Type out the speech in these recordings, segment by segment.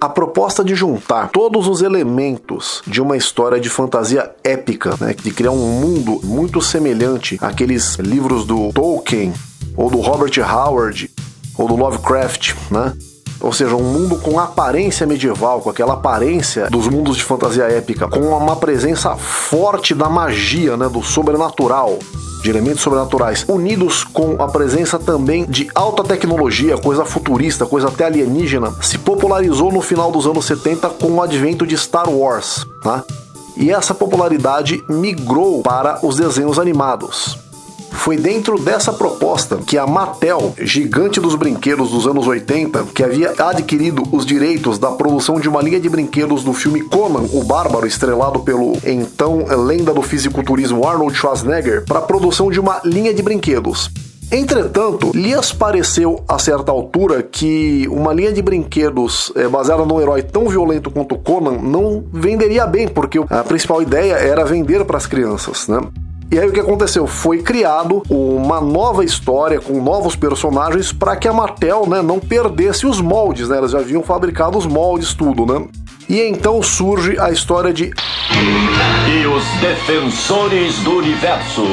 A proposta de juntar todos os elementos de uma história de fantasia épica, né, de criar um mundo muito semelhante àqueles livros do Tolkien, ou do Robert Howard, ou do Lovecraft, né? Ou seja, um mundo com aparência medieval, com aquela aparência dos mundos de fantasia épica, com uma presença forte da magia, né, do sobrenatural, de elementos sobrenaturais, unidos com a presença também de alta tecnologia, coisa futurista, coisa até alienígena, se popularizou no final dos anos 70 com o advento de Star Wars, tá? E essa popularidade migrou para os desenhos animados. Foi dentro dessa proposta que a Mattel, gigante dos brinquedos dos anos 80, que havia adquirido os direitos da produção de uma linha de brinquedos do filme Conan, o Bárbaro, estrelado pelo então lenda do fisiculturismo Arnold Schwarzenegger, para a produção de uma linha de brinquedos. Entretanto, lhes pareceu a certa altura que uma linha de brinquedos baseada num herói tão violento quanto Conan não venderia bem, porque a principal ideia era vender para as crianças, né? E aí o que aconteceu? Foi criado uma nova história com novos personagens para que a Mattel, né, não perdesse os moldes, né? Elas já haviam fabricado os moldes, tudo, né? E então surge a história de... E os Defensores do Universo.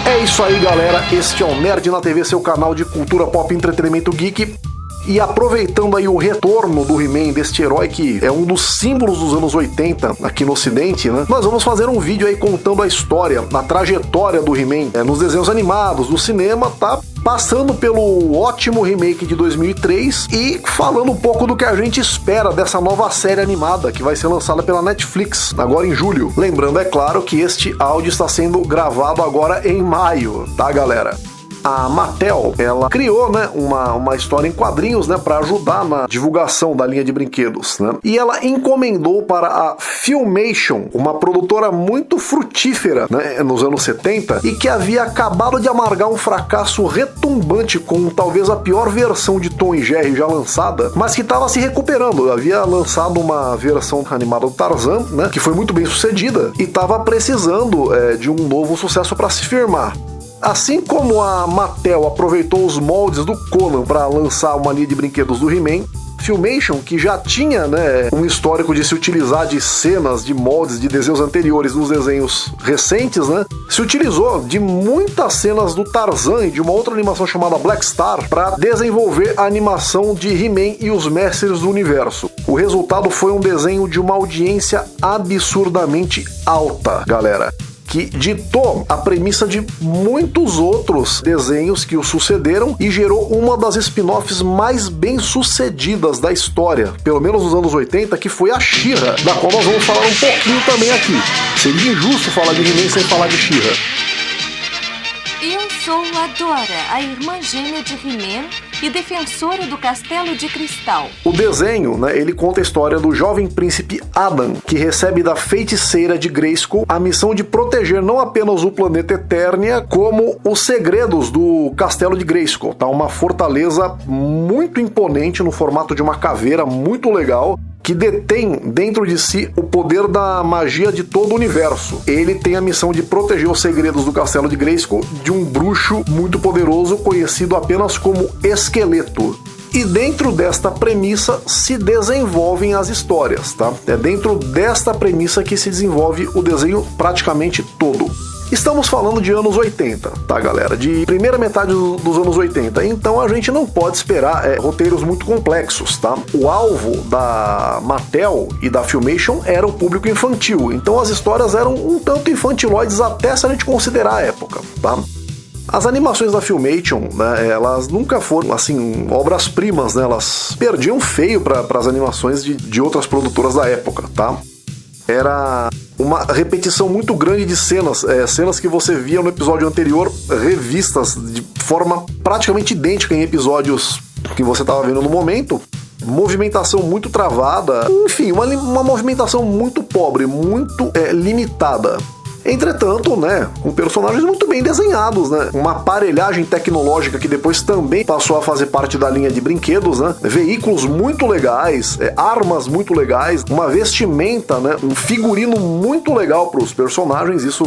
É isso aí, galera. Este é o Nerd na TV, seu canal de cultura pop e entretenimento geek. E aproveitando aí o retorno do He-Man, deste herói que é um dos símbolos dos anos 80 aqui no ocidente, né? Nós vamos fazer um vídeo aí contando a história, a trajetória do He-Man nos desenhos animados, no cinema, tá? Passando pelo ótimo remake de 2003 e falando um pouco do que a gente espera dessa nova série animada que vai ser lançada pela Netflix agora em julho. Lembrando, é claro, que este áudio está sendo gravado agora em maio, tá, galera? A Mattel, ela criou, né, uma história em quadrinhos, né, para ajudar na divulgação da linha de brinquedos, né? E ela encomendou para a Filmation, uma produtora muito frutífera, né, nos anos 70 e que havia acabado de amargar um fracasso retumbante com talvez a pior versão de Tom e Jerry já lançada, mas que estava se recuperando. Havia lançado uma versão animada do Tarzan, né, que foi muito bem sucedida e estava precisando de um novo sucesso para se firmar. Assim como a Mattel aproveitou os moldes do Conan para lançar uma linha de brinquedos do He-Man, Filmation, que já tinha, né, um histórico de se utilizar de cenas, de moldes de desenhos anteriores nos desenhos recentes, né, se utilizou de muitas cenas do Tarzan e de uma outra animação chamada Black Star para desenvolver a animação de He-Man e os Mestres do Universo. O resultado foi um desenho de uma audiência absurdamente alta, galera, que ditou a premissa de muitos outros desenhos que o sucederam e gerou uma das spin-offs mais bem-sucedidas da história, pelo menos nos anos 80, que foi a She-Ra, da qual nós vamos falar um pouquinho também aqui. Seria injusto falar de He-Man sem falar de She-Ra. Eu sou a Dora, a irmã gêmea de He-Man e defensora do Castelo de Cristal. O desenho, né, ele conta a história do jovem príncipe Adam, que recebe da feiticeira de Grayskull a missão de proteger não apenas o planeta Eternia, como os segredos do Castelo de Grayskull, tá? Uma fortaleza muito imponente no formato de uma caveira, muito legal, que detém dentro de si o poder da magia de todo o universo. Ele tem a missão de proteger os segredos do Castelo de Grayskull de um bruxo muito poderoso conhecido apenas como Esqueleto. E dentro desta premissa se desenvolvem as histórias, tá? É dentro desta premissa que se desenvolve o desenho praticamente todo. Estamos falando de anos 80, tá, galera? De primeira metade dos anos 80. Então a gente não pode esperar roteiros muito complexos, tá? O alvo da Mattel e da Filmation era o público infantil. Então as histórias eram um tanto infantiloides até se a gente considerar a época, tá? As animações da Filmation, né, elas nunca foram, assim, obras-primas, né? Elas perdiam feio para as animações de outras produtoras da época, tá? Era uma repetição muito grande de cenas, cenas que você via no episódio anterior, revistas de forma praticamente idêntica em episódios que você estava vendo no momento. Movimentação muito travada, enfim, uma movimentação muito pobre, muito limitada. Entretanto, né, com personagens muito bem desenhados, né, uma aparelhagem tecnológica que depois também passou a fazer parte da linha de brinquedos, né, veículos muito legais, armas muito legais, uma vestimenta, né, um figurino muito legal para os personagens, isso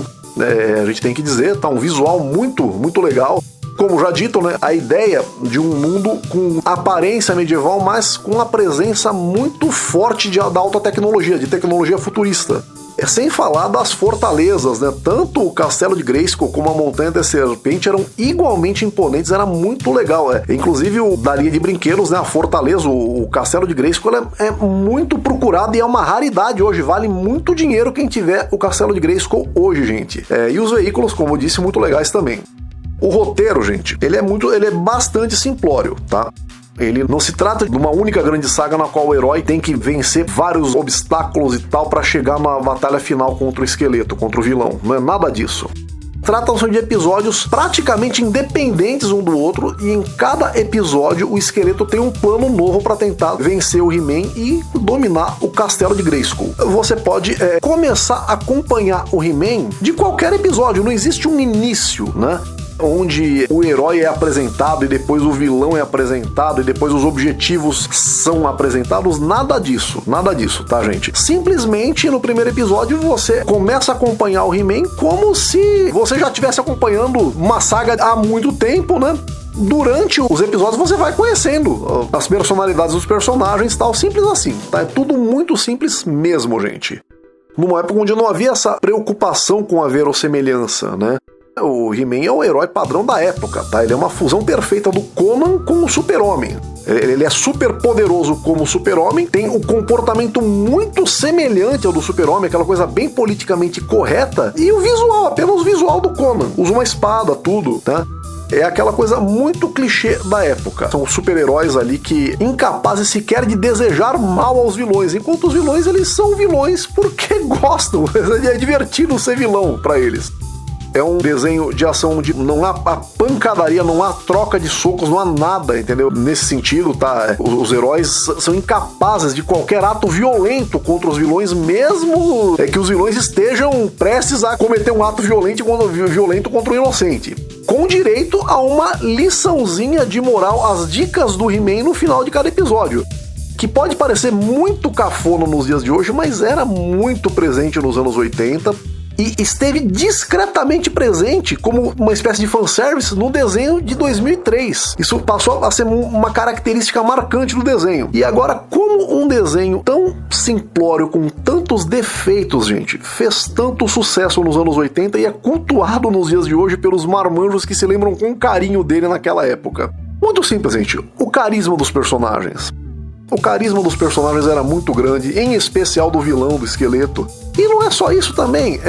a gente tem que dizer, tá, um visual muito, muito legal. Como como já dito, né, a ideia de um mundo com aparência medieval, mas com a presença muito forte da alta tecnologia, de tecnologia futurista. Sem falar das fortalezas, né? Tanto o Castelo de Grayskull como a Montanha da Serpente eram igualmente imponentes, era muito legal. Inclusive, da linha de brinquedos, né? A fortaleza, o Castelo de Grayskull é muito procurado e é uma raridade hoje. Vale muito dinheiro quem tiver o Castelo de Grayskull hoje, gente. E os veículos, como eu disse, muito legais também. O roteiro, gente, ele é bastante simplório, tá? Ele não se trata de uma única grande saga na qual o herói tem que vencer vários obstáculos e tal para chegar na batalha final contra o esqueleto, contra o vilão. Não é nada disso. Tratam-se de episódios praticamente independentes um do outro e em cada episódio o esqueleto tem um plano novo para tentar vencer o He-Man e dominar o Castelo de Grayskull. Você pode começar a acompanhar o He-Man de qualquer episódio, não existe um início, né? Onde o herói é apresentado e depois o vilão é apresentado e depois os objetivos são apresentados, nada disso, tá, gente? Simplesmente no primeiro episódio você começa a acompanhar o He-Man como se você já estivesse acompanhando uma saga há muito tempo, né? Durante os episódios você vai conhecendo as personalidades dos personagens e tal, simples assim, tá? É tudo muito simples mesmo, gente. Numa época onde não havia essa preocupação com a verossemelhança, né? O He-Man é o herói padrão da época, tá? Ele é uma fusão perfeita do Conan com o Super-Homem. Ele é super poderoso como o Super-Homem, tem um comportamento muito semelhante ao do Super-Homem, aquela coisa bem politicamente correta, e o visual, apenas o visual do Conan. Usa uma espada, tudo, tá? É aquela coisa muito clichê da época. São super-heróis ali que incapazes sequer de desejar mal aos vilões, enquanto os vilões, eles são vilões porque gostam. É divertido ser vilão pra eles. É um desenho de ação onde não há a pancadaria, não há troca de socos, não há nada, entendeu? Nesse sentido, tá? Os heróis são incapazes de qualquer ato violento contra os vilões, mesmo que os vilões estejam prestes a cometer um ato violento contra o inocente. Com direito a uma liçãozinha de moral, as dicas do He-Man no final de cada episódio. Que pode parecer muito cafona nos dias de hoje, mas era muito presente nos anos 80. E esteve discretamente presente como uma espécie de fanservice no desenho de 2003. Isso passou a ser uma característica marcante do desenho. E agora, como um desenho tão simplório, com tantos defeitos, gente, fez tanto sucesso nos anos 80 e é cultuado nos dias de hoje pelos marmanjos que se lembram com carinho dele naquela época? Muito simples, gente. O carisma dos personagens. O carisma dos personagens era muito grande, em especial do vilão, do esqueleto. E não é só isso também,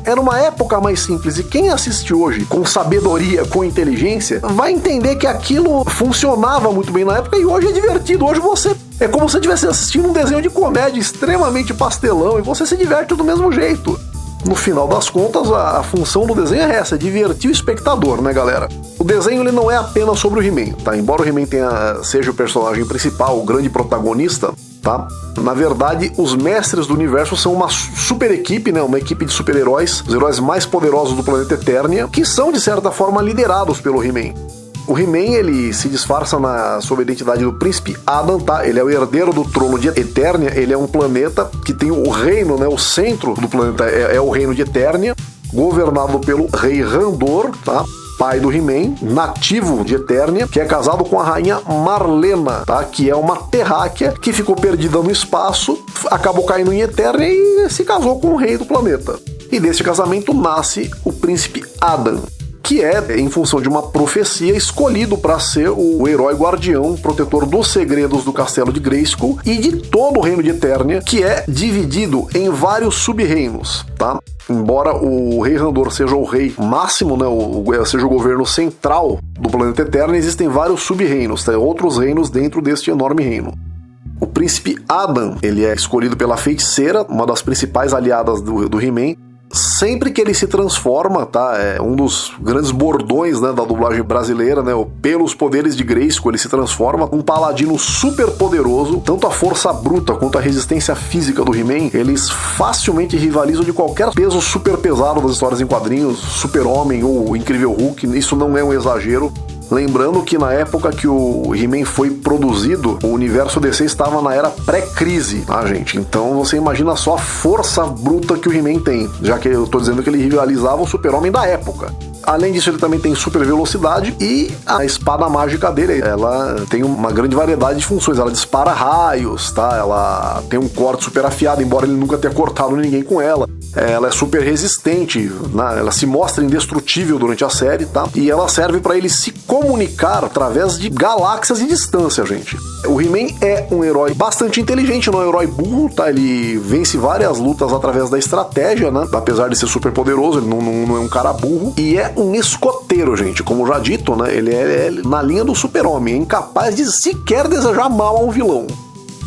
era uma época mais simples, e quem assiste hoje com sabedoria, com inteligência, vai entender que aquilo funcionava muito bem na época e hoje é divertido. Hoje é como se você estivesse assistindo um desenho de comédia extremamente pastelão e você se diverte do mesmo jeito. No final das contas, a função do desenho é essa, é divertir o espectador, né, galera? O desenho ele não é apenas sobre o He-Man, tá? Embora o He-Man seja o personagem principal, o grande protagonista, tá? Na verdade, os mestres do universo são uma super equipe, né? Uma equipe de super-heróis, os heróis mais poderosos do planeta Eternia, que são, de certa forma, liderados pelo He-Man. O He-Man, ele se disfarça sob a identidade do Príncipe Adam, tá? Ele é o herdeiro do trono de Eternia, ele é um planeta que tem o reino, né? O centro do planeta é o reino de Eternia, governado pelo rei Randor, tá? Pai do He-Man, nativo de Eternia, que é casado com a rainha Marlena, tá? Que é uma terráquea que ficou perdida no espaço, acabou caindo em Eternia e se casou com o rei do planeta. E desse casamento nasce o Príncipe Adam, que é, em função de uma profecia, escolhido para ser o herói guardião, protetor dos segredos do Castelo de Grayskull e de todo o reino de Eternia, que é dividido em vários sub-reinos, tá? Embora o rei Randor seja o rei máximo, né, seja o governo central do planeta Eternia, existem vários sub-reinos, tá? Outros reinos dentro deste enorme reino. O Príncipe Adam, ele é escolhido pela feiticeira, uma das principais aliadas do He-Man. Sempre que ele se transforma, tá? É um dos grandes bordões, né, da dublagem brasileira, né? Pelos poderes de Grayskull, ele se transforma um paladino super poderoso. Tanto a força bruta quanto a resistência física do He-Man, eles facilmente rivalizam de qualquer peso super pesado das histórias em quadrinhos, Super-Homem ou o Incrível Hulk. Isso não é um exagero. Lembrando que na época que o He-Man foi produzido, o universo DC estava na era pré-crise, tá, gente? Então você imagina só a força bruta que o He-Man tem, já que eu tô dizendo que ele rivalizava o Super-Homem da época. Além disso, ele também tem super velocidade e a espada mágica dele, ela tem uma grande variedade de funções. Ela dispara raios, tá? Ela tem um corte super afiado, embora ele nunca tenha cortado ninguém com ela. Ela é super resistente, né? Ela se mostra indestrutível durante a série, tá? E ela serve para ele se comunicar através de galáxias de distância, gente. O He-Man é um herói bastante inteligente, não é um herói burro, tá? Ele vence várias lutas através da estratégia, né? Apesar de ser super poderoso, ele não é um cara burro. E é um escoteiro, gente. Como já dito, né? Ele é na linha do super-homem, é incapaz de sequer desejar mal a um vilão.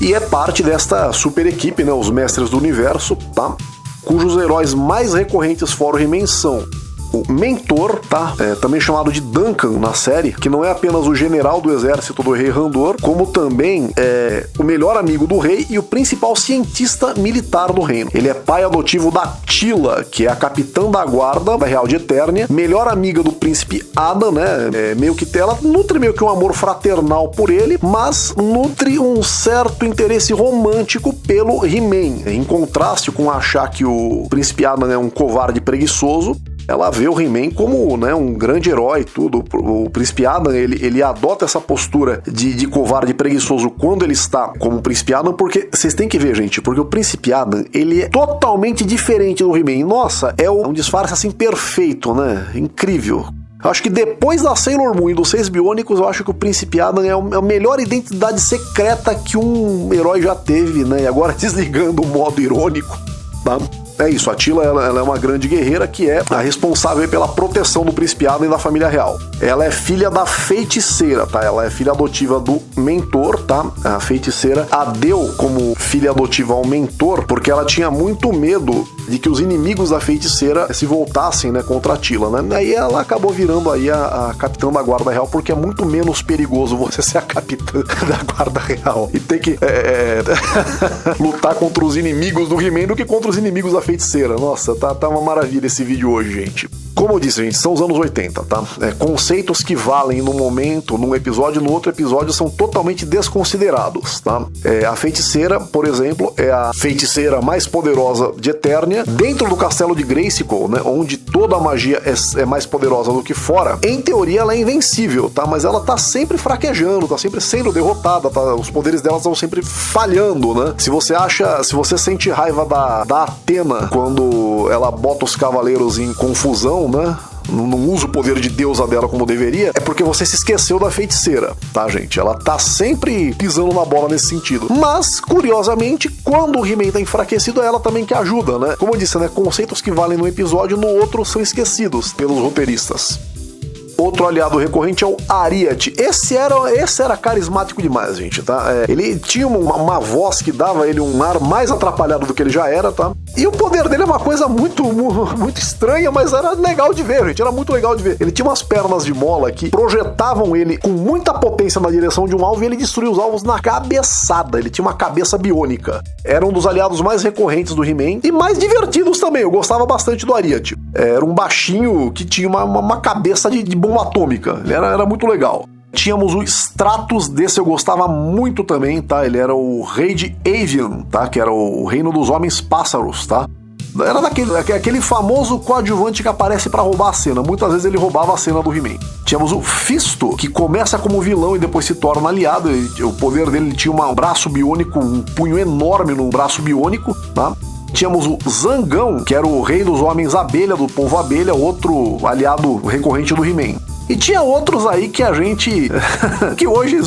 E é parte desta super equipe, né? Os Mestres do Universo, tá? Cujos heróis mais recorrentes fora o He-Man são o Mentor, tá? Também chamado de Duncan na série, que não é apenas o general do exército do rei Randor, como também é o melhor amigo do rei e o principal cientista militar do reino. Ele é pai adotivo da Teela, que é a capitã da guarda da Real de Eternia, melhor amiga do príncipe Adam, né? Ela nutre meio que um amor fraternal por ele, mas nutre um certo interesse romântico pelo He-Man. Em contraste com achar que o príncipe Adam é um covarde preguiçoso, ela vê o He-Man como, né, um grande herói, tudo. O Príncipe Adam, ele adota essa postura de covarde preguiçoso quando ele está como o Príncipe Adam, porque vocês têm que ver, gente, porque o Príncipe Adam, ele é totalmente diferente do He-Man. Nossa, é um disfarce assim perfeito, né? Incrível. Acho que depois da Sailor Moon e dos Seis Biônicos, eu acho que o Príncipe Adam é a melhor identidade secreta que um herói já teve, né? E agora desligando o modo irônico, tá? É isso, a Teela ela é uma grande guerreira que é a responsável pela proteção do Príncipe Adam e da família real. Ela é filha da feiticeira, tá? Ela é filha adotiva do Mentor, tá? A feiticeira a deu como filha adotiva ao Mentor porque ela tinha muito medo de que os inimigos da feiticeira se voltassem, né, contra a Teela, né? Aí ela acabou virando aí a capitã da guarda real, porque é muito menos perigoso você ser a capitã da guarda real e ter que lutar contra os inimigos do He-Man do que contra os inimigos da feiticeira. Nossa, tá uma maravilha esse vídeo hoje, gente. Como eu disse, gente, são os anos 80, tá? Conceitos que valem num momento, num episódio, no outro episódio são totalmente desconsiderados, tá? A feiticeira, por exemplo, é a feiticeira mais poderosa de Eternia, dentro do castelo de Grayskull, né? Onde toda a magia é mais poderosa do que fora. Em teoria, ela é invencível, tá? Mas ela tá sempre fraquejando, tá sempre sendo derrotada, tá? Os poderes dela estão sempre falhando, né? Se você sente raiva da Athena quando ela bota os cavaleiros em confusão, né? Não usa o poder de deusa dela como deveria, é porque você se esqueceu da feiticeira, tá, gente? Ela tá sempre pisando na bola nesse sentido. Mas, curiosamente, quando o He-Man tá enfraquecido, é ela também que ajuda, né? Como eu disse, né? Conceitos que valem num episódio, no outro são esquecidos pelos roteiristas. Outro aliado recorrente é o Ariat. Esse era carismático demais, gente, tá? Ele tinha uma voz que dava ele um ar mais atrapalhado do que ele já era, tá? E o poder dele é uma coisa muito estranha, mas era legal de ver, gente. Era muito legal de ver. Ele tinha umas pernas de mola que projetavam ele com muita potência na direção de um alvo e ele destruía os alvos na cabeçada. Ele tinha uma cabeça biônica. Era um dos aliados mais recorrentes do He-Man e mais divertidos também. Eu gostava bastante do Ariat. Era um baixinho que tinha uma cabeça de bomba atômica. Ele era muito legal. Tínhamos o Stratos, desse eu gostava muito também, tá? Ele era o rei de Avian, tá? Que era o reino dos homens pássaros, tá? Era aquele famoso coadjuvante que aparece pra roubar a cena. Muitas vezes ele roubava a cena do He-Man. Tínhamos o Fisto, que começa como vilão e depois se torna aliado. O poder dele tinha um braço biônico, um punho enorme no braço biônico, tá? Tínhamos o Zangão, que era o rei dos homens abelha, do povo abelha, outro aliado recorrente do He-Man. E tinha outros aí que a gente... que hoje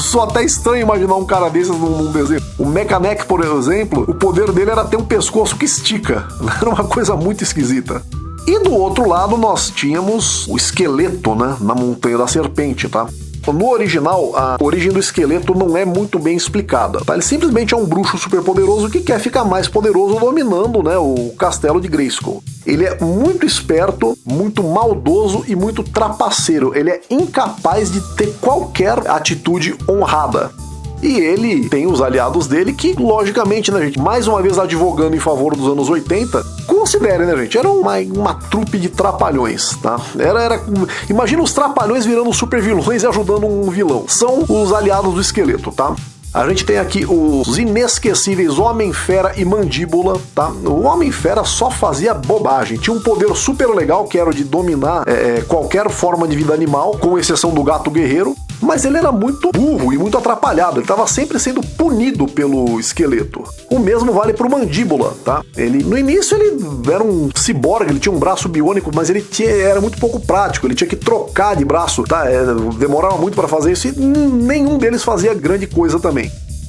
só até estranho imaginar um cara desses num desenho. O Mekaneck, por exemplo, o poder dele era ter um pescoço que estica. Era uma coisa muito esquisita. E do outro lado nós tínhamos o Esqueleto, né? Na Montanha da Serpente, tá? No original, a origem do esqueleto não é muito bem explicada, tá? Ele simplesmente é um bruxo super poderoso que quer ficar mais poderoso dominando, né, o castelo de Grayskull. Ele é muito esperto, muito maldoso e muito trapaceiro. Ele é incapaz de ter qualquer atitude honrada. E ele tem os aliados dele que, logicamente, né, gente, mais uma vez advogando em favor dos anos 80, considerem, né, gente, era uma trupe de trapalhões, tá? Imagina os trapalhões virando super vilões e ajudando um vilão. São os aliados do esqueleto, tá? A gente tem aqui os inesquecíveis Homem-Fera e Mandíbula, tá? O Homem-Fera só fazia bobagem. Tinha um poder super legal que era o de dominar qualquer forma de vida animal, com exceção do gato guerreiro. Mas ele era muito burro e muito atrapalhado. Ele estava sempre sendo punido pelo Esqueleto. O mesmo vale pro Mandíbula, tá? No início ele era um ciborgue, ele tinha um braço biônico, mas ele era muito pouco prático. Ele tinha que trocar de braço, tá? Demorava muito para fazer isso e nenhum deles fazia grande coisa também.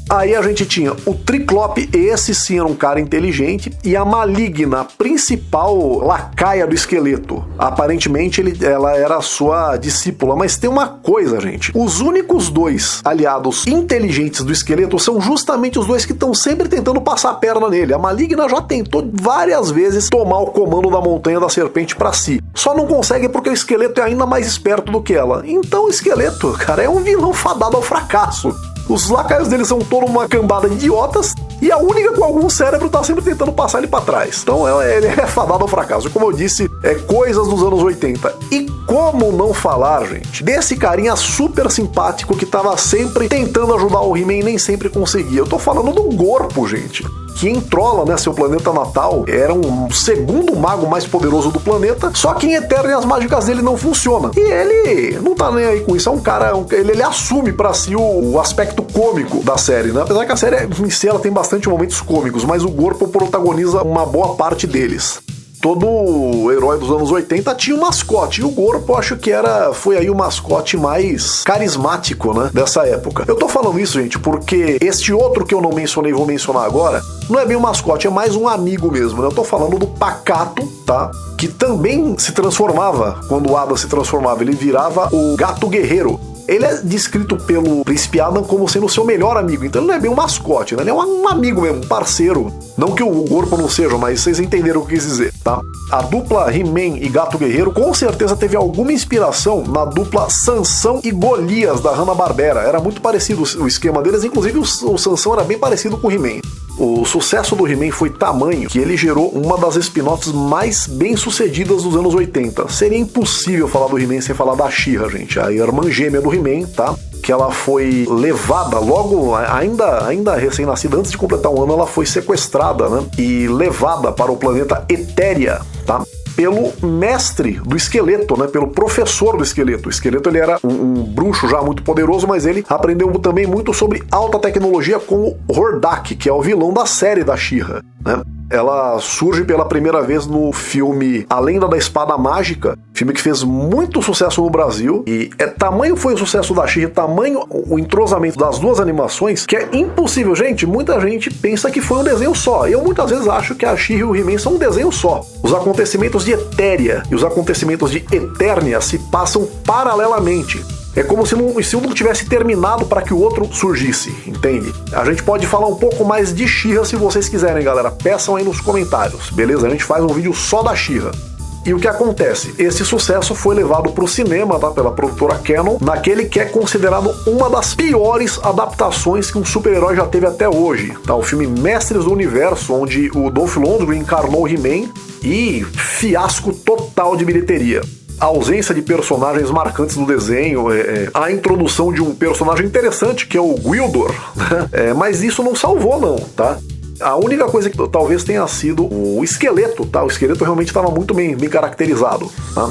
Aí a gente tinha o Triclope, esse sim era um cara inteligente, e a Maligna, principal lacaia do Esqueleto. Aparentemente ela era a sua discípula, mas tem uma coisa, gente. Os únicos dois aliados inteligentes do Esqueleto são justamente os dois que estão sempre tentando passar a perna nele. A Maligna já tentou várias vezes tomar o comando da Montanha da Serpente pra si. Só não consegue porque o Esqueleto é ainda mais esperto do que ela. Então o Esqueleto, cara, é um vilão fadado ao fracasso. Os lacaios deles são toda uma cambada de idiotas e a única com algum cérebro tá sempre tentando passar ele pra trás. Então ele é fadado ao fracasso. Como eu disse, coisas dos anos 80. E como não falar, gente, desse carinha super simpático que tava sempre tentando ajudar o He-Man e nem sempre conseguia. Eu tô falando do Gorpo, gente. Que em Trolla, né, seu planeta natal, era um segundo mago mais poderoso do planeta, só que em Eternia as mágicas dele não funcionam. E ele não tá nem aí com isso, é um cara, ele assume pra si o aspecto cômico da série, né? Apesar que a série em si ela tem bastante momentos cômicos, mas o Gorpo protagoniza uma boa parte deles. Todo herói dos anos 80 tinha um mascote, e o Gorpo acho que foi aí o mascote mais carismático, né, dessa época. Eu tô falando isso, gente, porque este outro que eu não mencionei, vou mencionar agora, não é bem um mascote, é mais um amigo mesmo, né? Eu tô falando do Pacato, tá? Que também se transformava, quando o Adam se transformava, ele virava o Gato Guerreiro. Ele é descrito pelo Príncipe Adam como sendo o seu melhor amigo, então ele não é bem um mascote, né? Ele é um amigo mesmo, um parceiro. Não que o Gorpo não seja, mas vocês entenderam o que eu quis dizer, tá? A dupla He-Man e Gato Guerreiro com certeza teve alguma inspiração na dupla Sansão e Golias da Hanna-Barbera. Era muito parecido o esquema deles, inclusive o Sansão era bem parecido com o He-Man. O sucesso do He-Man foi tamanho que ele gerou uma das spin-offs mais bem-sucedidas dos anos 80. Seria impossível falar do He-Man sem falar da She-Ra, gente, a irmã gêmea do He-Man, tá? Que ela foi levada logo, ainda recém-nascida, antes de completar um ano, ela foi sequestrada, né? E levada para o planeta Etéria, tá? Pelo mestre do Esqueleto, né? Pelo professor do Esqueleto. O Esqueleto ele era um bruxo já muito poderoso, mas ele aprendeu também muito sobre alta tecnologia com o Hordak, que é o vilão da série da She-Ra, né? Ela surge pela primeira vez no filme A Lenda da Espada Mágica, filme que fez muito sucesso no Brasil, e tamanho foi o sucesso da She-Ra, tamanho o entrosamento das duas animações, que é impossível, gente. Muita gente pensa que foi um desenho só. Eu muitas vezes acho que a She-Ra e o He-Man são um desenho só. Os acontecimentos de Etéria e os acontecimentos de Eternia se passam paralelamente. É como se um não tivesse terminado para que o outro surgisse, entende? A gente pode falar um pouco mais de She-Ra se vocês quiserem, galera. Peçam aí nos comentários, beleza? A gente faz um vídeo só da She-Ra. E o que acontece? Esse sucesso foi levado para o cinema, tá? Pela produtora Canon, naquele que é considerado uma das piores adaptações que um super-herói já teve até hoje, tá? O filme Mestres do Universo, onde o Dolph Lundgren encarnou o He-Man, e fiasco total de bilheteria. A ausência de personagens marcantes no desenho, a introdução de um personagem interessante, que é o Gwildor, né? Mas isso não salvou, não, tá? A única coisa que talvez tenha sido o esqueleto, tá? O esqueleto realmente estava muito bem caracterizado, tá?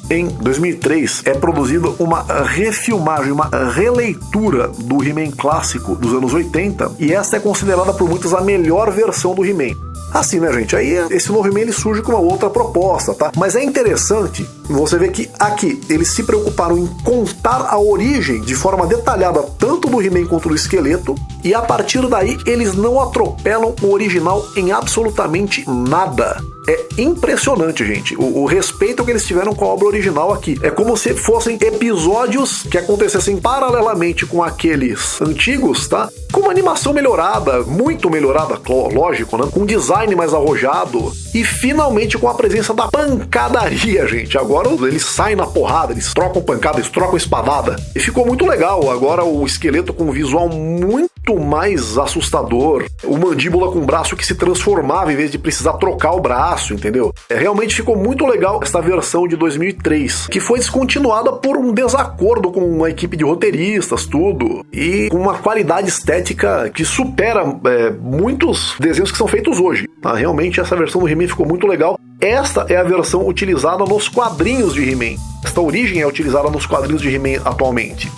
Em 2003 é produzida uma refilmagem, uma releitura do He-Man clássico dos anos 80, e essa é considerada por muitos a melhor versão do He-Man. Assim, né, gente? Aí esse novo He-Man ele surge com uma outra proposta, tá? Mas é interessante você ver que aqui eles se preocuparam em contar a origem de forma detalhada tanto do He-Man quanto do esqueleto, e a partir daí eles não atropelam o original em absolutamente nada. É impressionante, gente, o respeito que eles tiveram com a obra original aqui. É como se fossem episódios que acontecessem paralelamente com aqueles antigos, tá? Com uma animação melhorada, muito melhorada, lógico, né? Com um design mais arrojado e finalmente com a presença da pancadaria, gente. Agora eles saem na porrada, eles trocam pancada, eles trocam espadada. E ficou muito legal. Agora o esqueleto com um visual muito mais assustador. O Mandíbula com o braço que se transformava em vez de precisar trocar o braço, entendeu? Realmente ficou muito legal essa versão de 2003, que foi descontinuada por um desacordo com uma equipe de roteiristas, tudo, e com uma qualidade estética que supera muitos desenhos que são feitos hoje. Tá? Realmente essa versão do He-Man ficou muito legal. Esta é a versão utilizada nos quadrinhos de He-Man. Esta origem é utilizada nos quadrinhos de He-Man atualmente.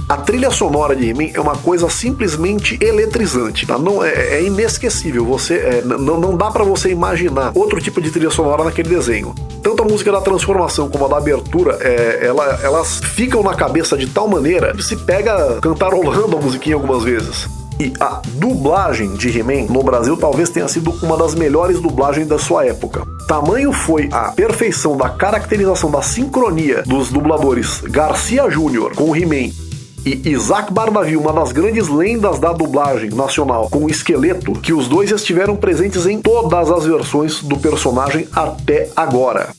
A trilha sonora de He-Man é uma coisa simplesmente eletrizante, tá? Não, é inesquecível. Não dá pra você imaginar outro tipo de trilha sonora naquele desenho. Tanto a música da transformação como a da abertura, elas ficam na cabeça de tal maneira que se pega cantarolando a musiquinha algumas vezes. E a dublagem de He-Man no Brasil talvez tenha sido uma das melhores dublagens da sua época. Tamanho foi a perfeição da caracterização da sincronia dos dubladores Garcia Júnior com He-Man e Isaac Bardavi, uma das grandes lendas da dublagem nacional, com o Esqueleto, que os dois estiveram presentes em todas as versões do personagem até agora.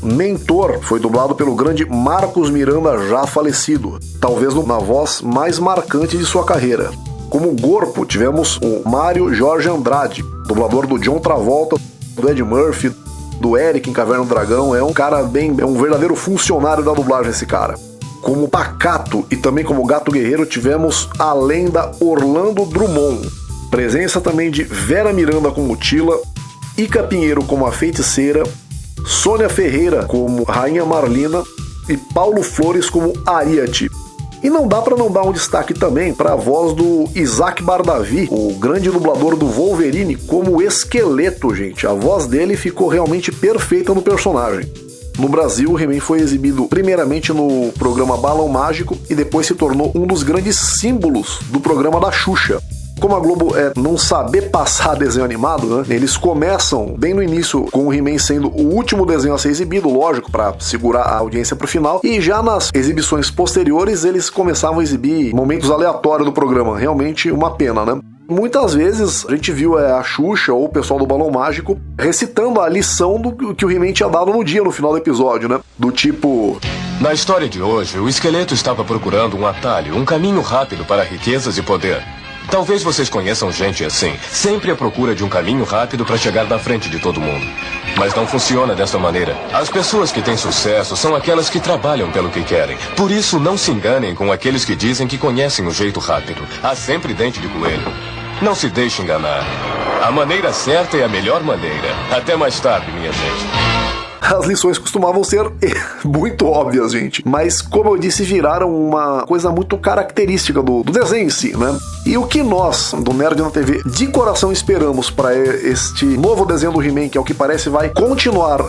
Mentor foi dublado pelo grande Marcos Miranda, já falecido, talvez na voz mais marcante de sua carreira. Como Gorpo, tivemos o Mário Jorge Andrade, dublador do John Travolta, do Ed Murphy, do Eric em Caverna do Dragão. É um cara é um verdadeiro funcionário da dublagem esse cara. Como Pacato e também como Gato Guerreiro, tivemos a lenda Orlando Drummond. Presença também de Vera Miranda como Tila, Ica Pinheiro como a Feiticeira, Sônia Ferreira como Rainha Marlina e Paulo Flores como Ariete. E não dá pra não dar um destaque também para a voz do Isaac Bardavi, o grande dublador do Wolverine, como Esqueleto, gente. A voz dele ficou realmente perfeita no personagem. No Brasil, o He-Man foi exibido primeiramente no programa Balão Mágico e depois se tornou um dos grandes símbolos do programa da Xuxa. Como a Globo não saber passar desenho animado, né? Eles começam bem no início com o He-Man sendo o último desenho a ser exibido, lógico, para segurar a audiência pro final, e já nas exibições posteriores eles começavam a exibir momentos aleatórios do programa. Realmente uma pena, né? Muitas vezes a gente viu a Xuxa ou o pessoal do Balão Mágico recitando a lição do que o He-Man tinha dado no dia, no final do episódio, né? Do tipo... Na história de hoje, o Esqueleto estava procurando um atalho, um caminho rápido para riquezas e poder. Talvez vocês conheçam gente assim, sempre à procura de um caminho rápido para chegar na frente de todo mundo. Mas não funciona dessa maneira. As pessoas que têm sucesso são aquelas que trabalham pelo que querem. Por isso, não se enganem com aqueles que dizem que conhecem o jeito rápido. Há sempre dente de coelho. Não se deixe enganar. A maneira certa é a melhor maneira. Até mais tarde, minha gente. As lições costumavam ser muito óbvias, gente. Mas, como eu disse, viraram uma coisa muito característica do desenho em si, né? E o que nós, do Nerd na TV, de coração esperamos para este novo desenho do He-Man, que ao que parece vai continuar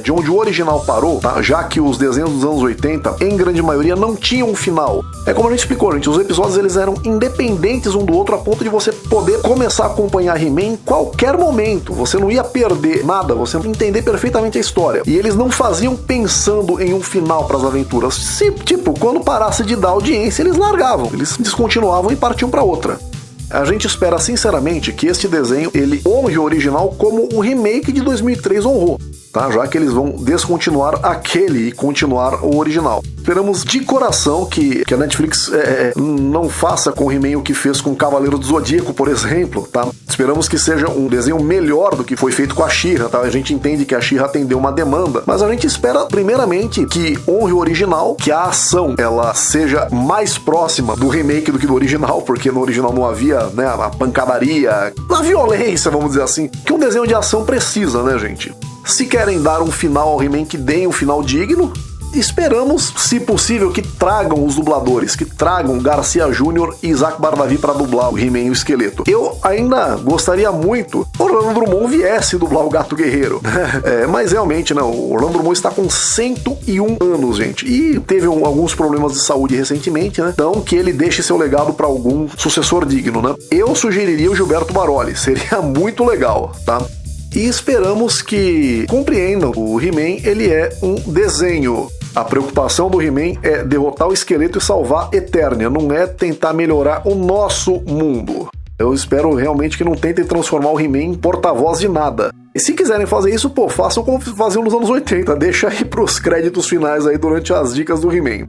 de onde o original parou, tá? Já que os desenhos dos anos 80, em grande maioria, não tinham um final. É como a gente explicou, gente, os episódios eles eram independentes um do outro a ponto de você poder começar a acompanhar He-Man em qualquer momento. Você não ia perder nada, você ia entender perfeitamente a história. E eles não faziam pensando em um final para as aventuras. Tipo, quando parasse de dar audiência, eles largavam, eles descontinuavam e partiam para outra. A gente espera sinceramente que este desenho ele honre o original como o remake de 2003 honrou, tá? Já que eles vão descontinuar aquele e continuar o original. Esperamos de coração que a Netflix não faça com o He-Man o que fez com o Cavaleiro do Zodíaco, por exemplo, tá? Esperamos que seja um desenho melhor do que foi feito com a She-Ra, tá? A gente entende que a She-Ra atendeu uma demanda, mas a gente espera primeiramente que honre o original, que a ação ela seja mais próxima do remake do que do original, porque no original não havia, né, a pancadaria, a violência, vamos dizer assim, que um desenho de ação precisa, né, gente? Se querem dar um final ao He-Man, que deem um final digno. Esperamos, se possível, que tragam os dubladores, que tragam Garcia Júnior e Isaac Bardavi para dublar o He-Man e o Esqueleto. Eu ainda gostaria muito que o Orlando Drummond viesse dublar o Gato Guerreiro. Mas realmente, não, o Orlando Drummond está com 101 anos, gente, e teve alguns problemas de saúde recentemente, né? Então que ele deixe seu legado para algum sucessor digno, né? Eu sugeriria o Gilberto Baroli, seria muito legal, tá? E esperamos que compreendam, o He-Man ele é um desenho. A preocupação do He-Man é derrotar o Esqueleto e salvar Eternia, não é tentar melhorar o nosso mundo. Eu espero realmente que não tentem transformar o He-Man em porta-voz de nada. E se quiserem fazer isso, façam como faziam nos anos 80, deixa aí pros créditos finais aí durante as dicas do He-Man.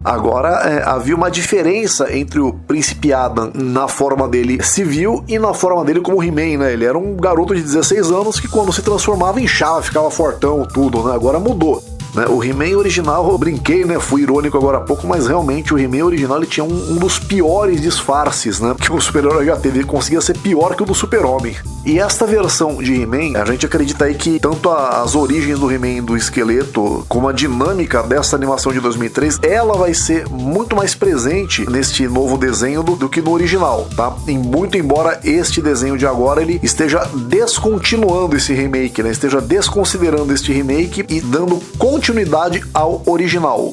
Agora, havia uma diferença entre o Príncipe Adam na forma dele civil e na forma dele como He-Man, né? Ele era um garoto de 16 anos que quando se transformava inchava, ficava fortão, tudo, né? Agora mudou. Né? O He-Man original, eu brinquei, né? Fui irônico agora há pouco, mas realmente o He-Man original ele tinha um dos piores disfarces, né? Que o Super-Herói já teve, ele conseguia ser pior que o do Super-Homem. E esta versão de He-Man, a gente acredita aí que tanto as origens do He-Man do esqueleto, como a dinâmica dessa animação de 2003, ela vai ser muito mais presente neste novo desenho do que no original, tá? E muito embora este desenho de agora ele esteja descontinuando esse remake, né? Esteja desconsiderando este remake e dando continuidade ao original.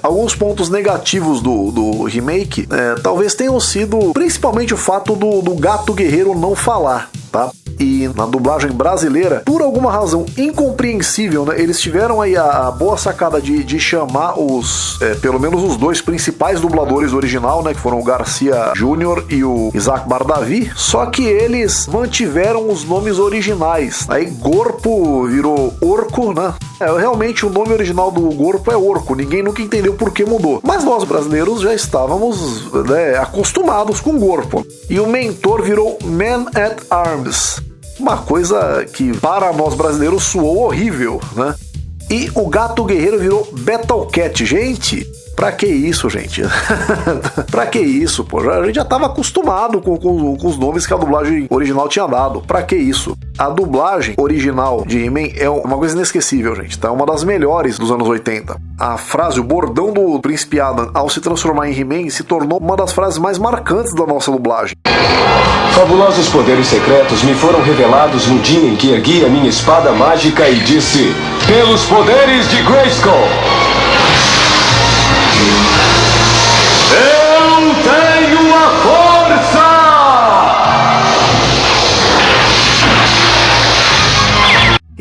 Alguns pontos negativos do remake talvez tenham sido principalmente o fato do Gato Guerreiro não falar, tá? E na dublagem brasileira, por alguma razão incompreensível, né, eles tiveram aí a boa sacada de chamar pelo menos os dois principais dubladores do original, né, que foram o Garcia Júnior e o Isaac Bardavi, só que eles mantiveram os nomes originais. Aí Gorpo virou Orco, né? Realmente o nome original do Gorpo é Orco, ninguém nunca entendeu por que mudou. Mas nós brasileiros já estávamos, né, acostumados com Gorpo. E o mentor virou Man at Arms. Uma coisa que para nós brasileiros soou horrível, né? E o Gato Guerreiro virou Battle Cat. Gente, pra que isso, gente? Pra que isso, pô? A gente já tava acostumado com os nomes que a dublagem original tinha dado. Pra que isso? A dublagem original de He-Man é uma coisa inesquecível, gente, tá? Uma das melhores dos anos 80. A frase, o bordão do Príncipe Adam ao se transformar em He-Man se tornou uma das frases mais marcantes da nossa dublagem. Fabulosos poderes secretos me foram revelados no dia em que ergui a minha espada mágica e disse: pelos poderes de Grayskull! Eu tenho a força!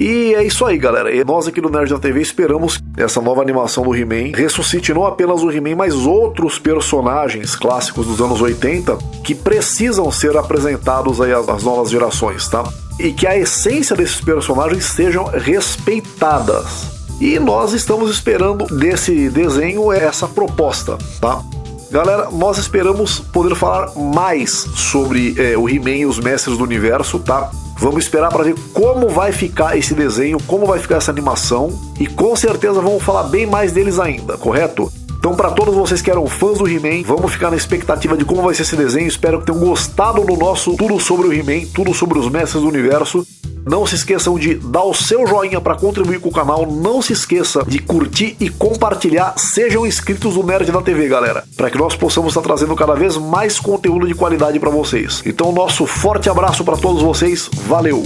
E é isso aí, galera. E nós aqui do Nerd na TV esperamos que essa nova animação do He-Man ressuscite não apenas o He-Man, mas outros personagens clássicos dos anos 80 que precisam ser apresentados aí às novas gerações, tá? E que a essência desses personagens sejam respeitadas. E nós estamos esperando desse desenho essa proposta, tá? Galera, nós esperamos poder falar mais sobre o He-Man e os Mestres do Universo, tá? Vamos esperar para ver como vai ficar esse desenho, como vai ficar essa animação e com certeza vamos falar bem mais deles ainda, correto? Então, para todos vocês que eram fãs do He-Man, vamos ficar na expectativa de como vai ser esse desenho. Espero que tenham gostado do nosso Tudo sobre o He-Man, tudo sobre os Mestres do Universo. Não se esqueçam de dar o seu joinha para contribuir com o canal. Não se esqueça de curtir e compartilhar. Sejam inscritos no Nerd na TV, galera, para que nós possamos estar trazendo cada vez mais conteúdo de qualidade para vocês. Então, nosso forte abraço para todos vocês. Valeu!